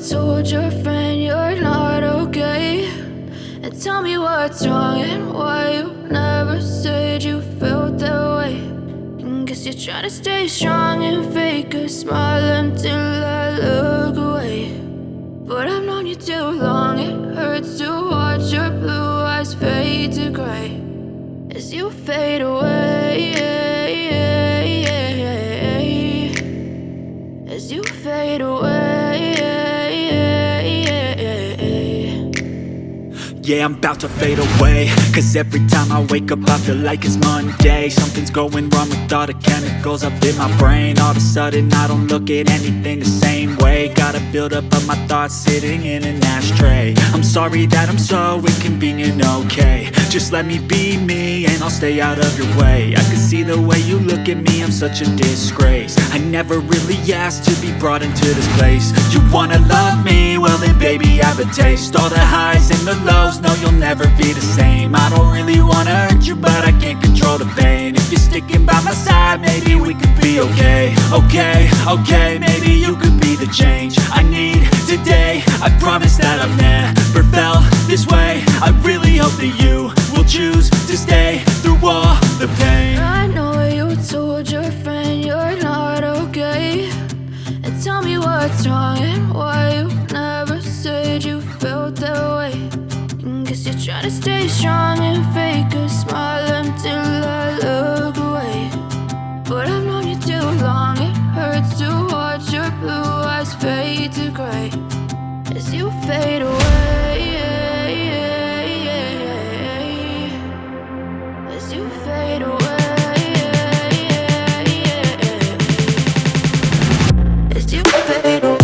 told your friend you're not okay, and tell me what's wrong and why you never said you felt that way. And guess you're trying to stay strong and fake a smile until I look away. But I've known you too long, it hurts to watch your blue eyes fade to gray as you fade away, as you fade away. Yeah, I'm about to fade away, cause every time I wake up I feel like it's Monday. Something's going wrong with all the chemicals up in my brain. All of a sudden I don't look at anything the same way. Gotta build up of my thoughts sitting in an ashtray. I'm sorry that I'm so inconvenient, okay. Just let me be me and I'll stay out of your way. I can see the way you look at me, I'm such a disgrace. I never really asked to be brought into this place. You wanna love me? Well then baby I have a taste. All the highs and the lows, no you'll never be the same. I don't really wanna hurt you but I can't control the pain. If you're sticking by my side maybe we could be okay. Okay, maybe you could be the change I need today. I promise that I've never felt this way. I really hope that you will choose to stay through all the pain. I know you told your friend you're not okay, and tell me what's wrong and why you never said you felt that way. And guess you're trying to stay strong and fake a smile until I look away. But I've known you too long, it hurts to watch your blue eyes fade to gray as you fade away, as you fade away, as you fade away.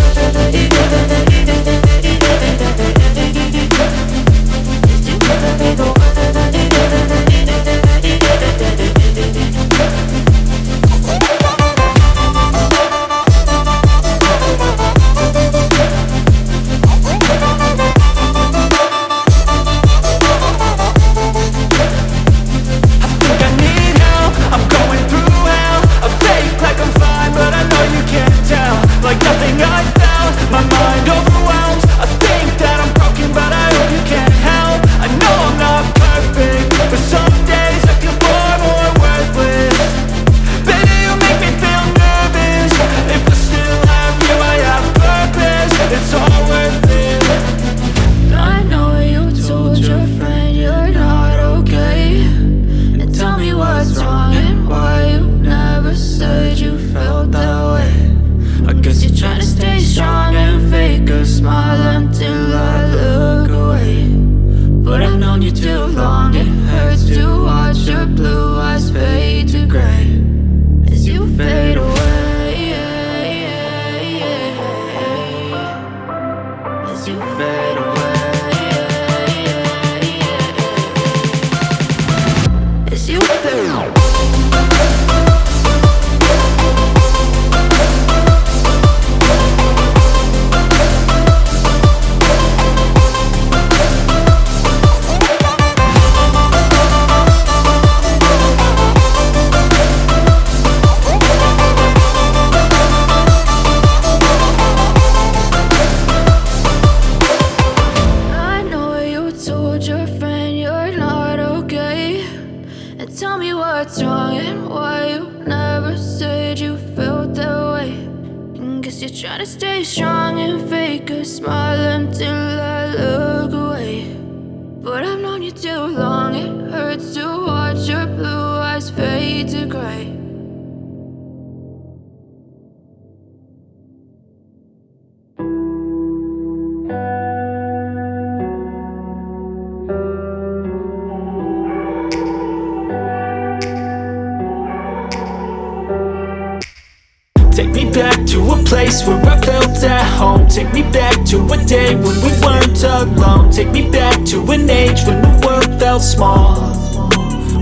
Take me back to a place where I felt at home. Take me back to a day when we weren't alone. Take me back to an age when the world felt small,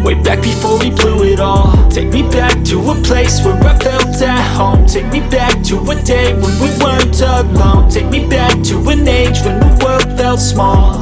way back before we blew it all. Take me back to a place where I felt at home. Take me back to a day when we weren't alone. Take me back to an age when the world felt small,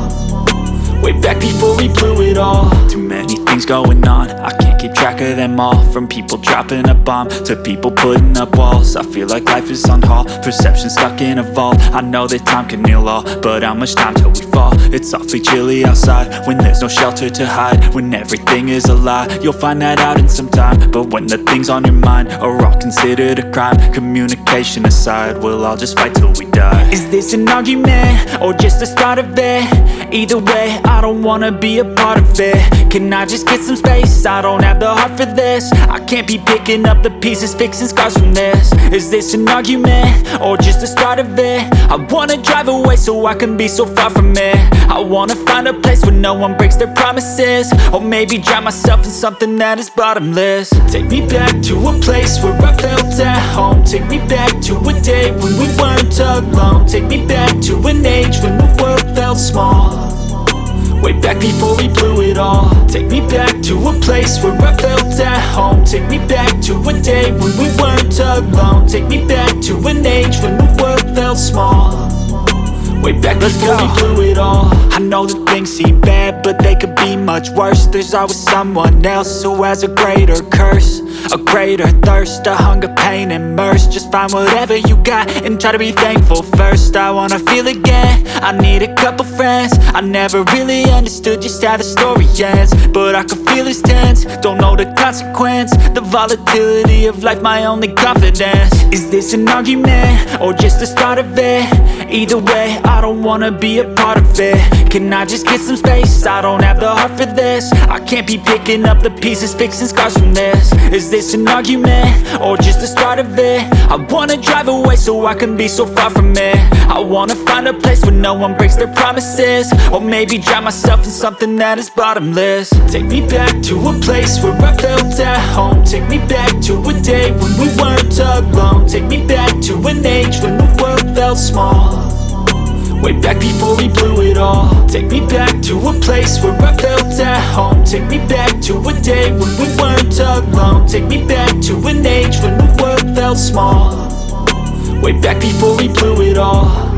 way back before we blew it all. Too many things going on, I can't keep track of them all. From people dropping a bomb to people putting up walls. I feel like life is on hold, perception stuck in a vault. I know that time can heal all, but how much time till we fall? It's awfully chilly outside when there's no shelter to hide. When everything is a lie, you'll find that out in some time. But when the things on your mind are all considered a crime, communication aside, we'll all just fight till we die. Is this an argument or just the start of it? Either way, I don't wanna be a part of it. Can I just get some space? I don't have the heart for this. I can't be picking up the pieces, fixing scars from this. Is this an argument or just the start of it? I wanna drive away so I can be so far from it. I wanna find a place where no one breaks their promises, or maybe drown myself in something that is bottomless. Take me back to a place where I felt at home. Take me back to a day when we weren't alone. Take me back to an age when the world felt small, way back before we blew it all. Take me back to a place where I felt at home. Take me back to a day when we weren't alone. Take me back to an age when the world felt small, way back before we blew it all. I know that things seem bad, but they could be much worse. There's always someone else who has a greater curse, a greater thirst, a hunger, pain, and mercy. Just find whatever you got and try to be thankful first. I wanna feel again, I need a couple friends. I never really understood just how the story ends, but I can feel it's tense, don't know the consequence. The volatility of life, my only confidence. Is this an argument or just the start of it? Either way, I don't wanna be a part of it. Can I just get some space? I don't have the heart for this. I can't be picking up the pieces, fixing scars from this. Is this an argument or just the start of it? I wanna drive away so I can be so far from it. I wanna find a place where no one breaks their promises, or maybe drown myself in something that is bottomless. Take me back to a place where I felt at home. Take me back to a day when we weren't alone. Take me back to an age when the world felt small, way back before we blew it all. Take me back to a place where I felt at home. Take me back to a day when we weren't alone. Take me back to an age when the world felt small, way back before we blew it all.